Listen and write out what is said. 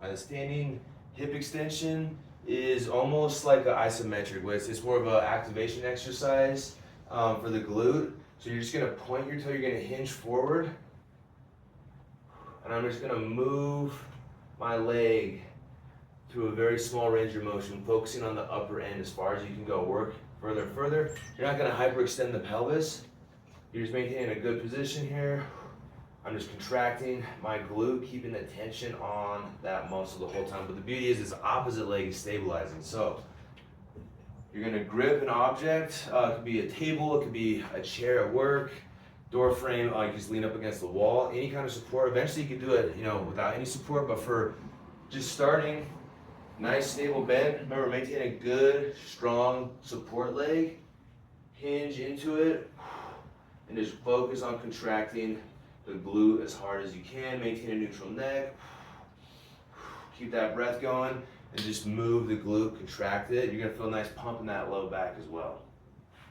The standing hip extension is almost like an isometric, where it's more of an activation exercise for the glute. So you're just gonna point your toe, you're gonna hinge forward, and I'm just gonna move my leg through a very small range of motion, focusing on the upper end as far as you can go. Work further and further. You're not gonna hyperextend the pelvis. You're just maintaining a good position here. I'm just contracting my glute, keeping the tension on that muscle the whole time. But the beauty is this opposite leg is stabilizing. So you're gonna grip an object. It could be a table, it could be a chair at work, door frame, you can just lean up against the wall, any kind of support. Eventually you can do it, without any support, but for just starting, nice stable bend. Remember, maintain a good, strong support leg. Hinge into it, and just focus on contracting the glute as hard as you can. Maintain a neutral neck. Keep that breath going, and just move the glute, contract it. You're gonna feel a nice pump in that low back as well.